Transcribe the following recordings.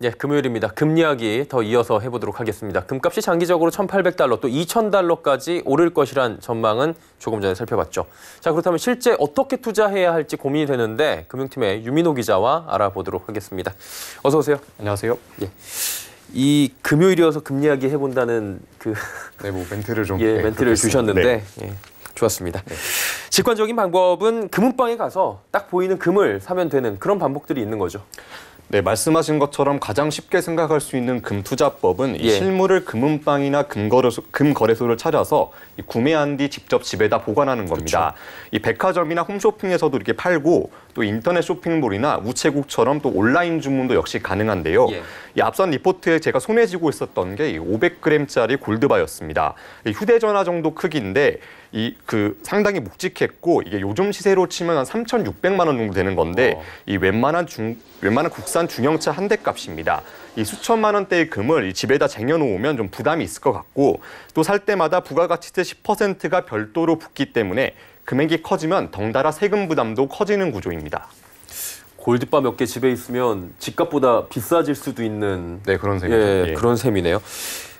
예, 금요일입니다. 금 이야기 더 이어서 해보도록 하겠습니다. 금값이 장기적으로 1,800달러 또 2,000달러까지 오를 것이란 전망은 조금 전에 살펴봤죠. 자, 그렇다면 실제 어떻게 투자해야 할지 고민이 되는데 금융팀의 유민호 기자와 알아보도록 하겠습니다. 어서 오세요. 안녕하세요. 예. 이 금요일이어서 금 이야기 해본다는 멘트를 좀 멘트를 주셨는데 네. 예, 좋았습니다. 네. 직관적인 방법은 금은방에 가서 딱 보이는 금을 사면 되는 그런 방법들이 있는 거죠. 네, 말씀하신 것처럼 가장 쉽게 생각할 수 있는 금투자법은 이 실물을 금은방이나 금거래소를 찾아서 구매한 뒤 직접 집에다 보관하는 겁니다. 그렇죠. 이 백화점이나 홈쇼핑에서도 이렇게 팔고 또 인터넷 쇼핑몰이나 우체국처럼 또 온라인 주문도 역시 가능한데요. 이 앞선 리포트에 제가 손에 쥐고 있었던 게 500g짜리 골드바였습니다. 휴대전화 정도 크기인데 상당히 묵직했고 이게 요즘 시세로 치면 한 3,600만 원 정도 되는 건데 이 웬만한 국산 중형차 한 대 값입니다. 이 수천만 원대의 금을 집에다 쟁여놓으면 좀 부담이 있을 것 같고 또 살 때마다 부가가치세 10%가 별도로 붙기 때문에 금액이 커지면 덩달아 세금 부담도 커지는 구조입니다. 골드바 몇 개 집에 있으면 집값보다 비싸질 수도 있는 그런 셈이죠. 그런 셈이네요.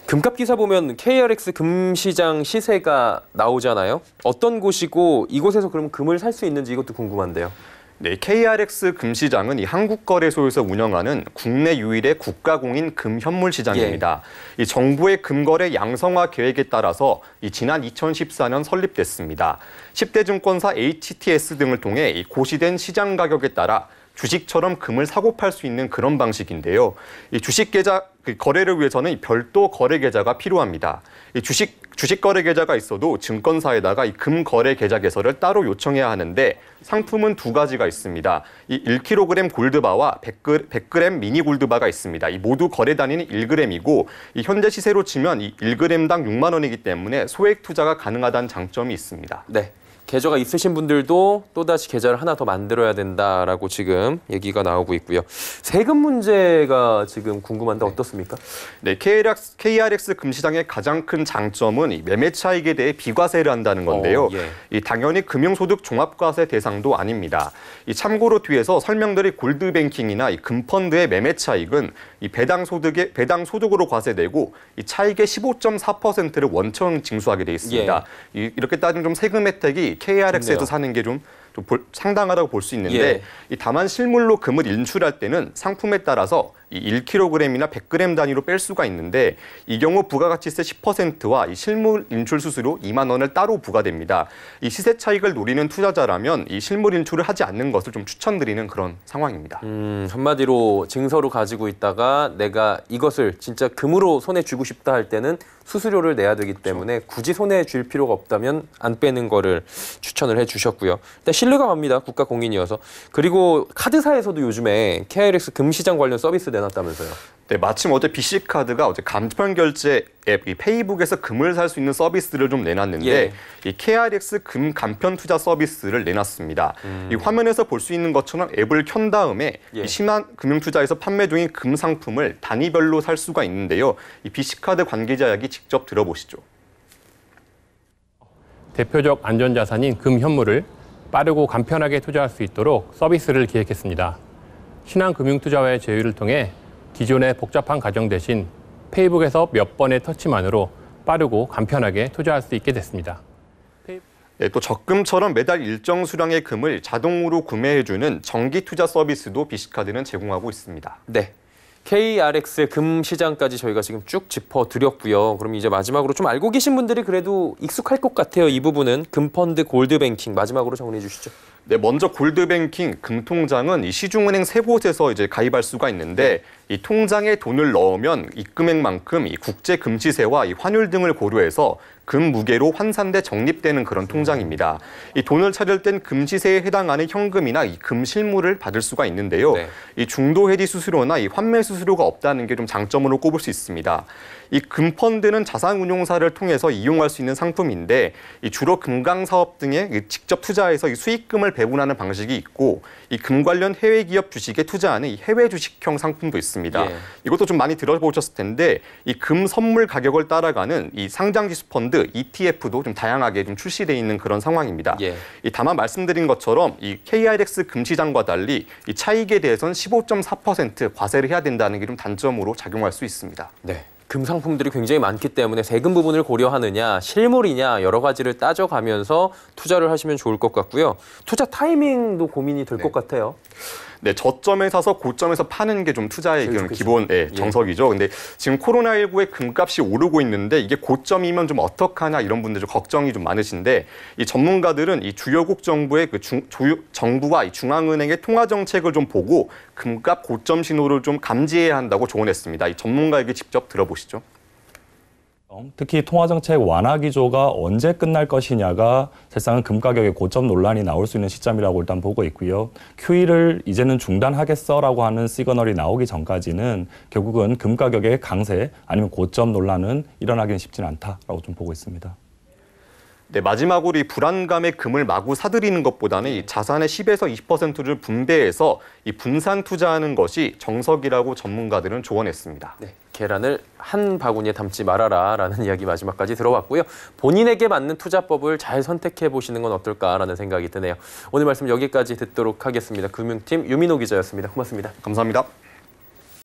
금값 기사 보면 KRX 금시장 시세가 나오잖아요. 어떤 곳이고 이곳에서 그럼 금을 살 수 있는지 이것도 궁금한데요. 네, KRX 금시장은 이 한국거래소에서 운영하는 국내 유일의 국가공인 금현물 시장입니다. 이 정부의 금거래 양성화 계획에 따라서 지난 2014년 설립됐습니다. 10대 증권사 HTS 등을 통해 고시된 시장 가격에 따라 주식처럼 금을 사고 팔 수 있는 그런 방식인데요. 이 주식 계좌 거래를 위해서는 별도 거래 계좌가 필요합니다. 이 주식 거래 계좌가 있어도 증권사에다가 이 금 거래 계좌 개설을 따로 요청해야 하는데 상품은 두 가지가 있습니다. 이 1kg 골드바와 100g 미니 골드바가 있습니다. 이 모두 거래 단위는 1g이고 이 현재 시세로 치면 이 1g당 6만 원이기 때문에 소액 투자가 가능하다는 장점이 있습니다. 네. 계좌가 있으신 분들도 또다시 계좌를 하나 더 만들어야 된다라고 지금 얘기가 나오고 있고요. 세금 문제가 지금 궁금한데 어떻습니까? 네, KRX 금시장의 가장 큰 장점은 이 매매 차익에 대해 비과세를 한다는 건데요. 당연히 금융소득 종합과세 대상도 아닙니다. 참고로 뒤에서 설명드린 골드뱅킹이나 금펀드의 매매 차익은 배당 소득으로 과세되고 차익의 15.4%를 원천 징수하게 돼 있습니다. 이렇게 따지면 좀 세금 혜택이 KRX에서 사는 게 좀 상당하다고 볼 수 있는데 다만 실물로 금을 인출할 때는 상품에 따라서 1kg이나 100g 단위로 뺄 수가 있는데 이 경우 부가가치세 10%와 실물 인출 수수료 2만 원을 따로 부과됩니다. 이 시세 차익을 노리는 투자자라면 이 실물 인출을 하지 않는 것을 좀 추천드리는 그런 상황입니다. 한마디로 증서로 가지고 있다가 내가 이것을 진짜 금으로 손에 쥐고 싶다 할 때는 수수료를 내야 되기 때문에 굳이 손에 쥘 필요가 없다면 안 빼는 거를 추천을 해주셨고요. 일단 신뢰가 갑니다. 국가 공인이어서. 그리고 카드사에서도 요즘에 KRX 금시장 관련 서비스 내놨다면서요. 네, 마침 어제 BC카드가 간편 결제 앱 페이북에서 금을 살 수 있는 서비스를 좀 내놨는데 이 KRX 금 간편 투자 서비스를 내놨습니다. 이 화면에서 볼 수 있는 것처럼 앱을 켠 다음에 이 신한금융투자에서 판매 중인 금 상품을 단위별로 살 수가 있는데요. 이 BC카드 관계자 이야기 직접 들어보시죠. 대표적 안전자산인 금 현물을 빠르고 간편하게 투자할 수 있도록 서비스를 기획했습니다. 신한금융투자와의 제휴를 통해 기존의 복잡한 과정 대신 페이북에서 몇 번의 터치만으로 빠르고 간편하게 투자할 수 있게 됐습니다. 또 적금처럼 매달 일정 수량의 금을 자동으로 구매해주는 정기 투자 서비스도 BC카드는 제공하고 있습니다. 네. KRX의 금 시장까지 저희가 지금 쭉 짚어드렸고요. 그럼 이제 마지막으로 좀 알고 계신 분들이 그래도 익숙할 것 같아요. 이 부분은 금펀드 골드뱅킹 마지막으로 정리해 주시죠. 네, 먼저 골드뱅킹 금통장은 이 시중은행 3곳에서 이제 가입할 수가 있는데 이 통장에 돈을 넣으면 입금액만큼 이 국제 금시세와 이 환율 등을 고려해서 금 무게로 환산돼 적립되는 그런 통장입니다. 이 돈을 찾을 땐 금시세에 해당하는 현금이나 이 금 실물을 받을 수가 있는데요. 이 중도 해지 수수료나 이 환매 수수료가 없다는 게 좀 장점으로 꼽을 수 있습니다. 이 금펀드는 자산운용사를 통해서 이용할 수 있는 상품인데 이 주로 금강 사업 등에 직접 투자해서 이 수익금을 배분하는 방식이 있고 이 금 관련 해외 기업 주식에 투자하는 이 해외 주식형 상품도 있습니다. 이것도 좀 많이 들어보셨을 텐데 이 금 선물 가격을 따라가는 이 상장지수 펀드 펀드, ETF도 좀 다양하게 좀 출시돼 있는 그런 상황입니다. 예. 다만 말씀드린 것처럼 이 KIX 금시장과 달리 이 차익에 대해서는 15.4% 과세를 해야 된다는 게 좀 단점으로 작용할 수 있습니다. 네. 금 상품들이 굉장히 많기 때문에 세금 부분을 고려하느냐, 실물이냐 여러 가지를 따져가면서 투자를 하시면 좋을 것 같고요. 투자 타이밍도 고민이 될 것 같아요. 네, 저점에 사서 고점에서 파는 게 좀 투자의 기본 정석이죠. 근데 지금 코로나19에 금값이 오르고 있는데 이게 고점이면 좀 어떡하나 이런 분들 좀 걱정이 좀 많으신데 이 전문가들은 이 주요국 정부의 정부와 이 중앙은행의 통화 정책을 좀 보고 금값 고점 신호를 좀 감지해야 한다고 조언했습니다. 이 전문가에게 직접 들어보시죠. 특히 통화정책 완화 기조가 언제 끝날 것이냐가 사실상은 금 가격의 고점 논란이 나올 수 있는 시점이라고 일단 보고 있고요. QE를 이제는 중단하겠어라고 하는 시그널이 나오기 전까지는 결국은 금 가격의 강세 아니면 고점 논란은 일어나기는 쉽지는 않다라고 좀 보고 있습니다. 네, 마지막으로 이 불안감에 금을 마구 사들이는 것보다는 이 자산의 10에서 20%를 분배해서 이 분산 투자하는 것이 정석이라고 전문가들은 조언했습니다. 네, 계란을 한 바구니에 담지 말아라라는 이야기 마지막까지 들어봤고요. 본인에게 맞는 투자법을 잘 선택해 보시는 건 어떨까라는 생각이 드네요. 오늘 말씀 여기까지 듣도록 하겠습니다. 금융팀 유민호 기자였습니다. 고맙습니다. 감사합니다.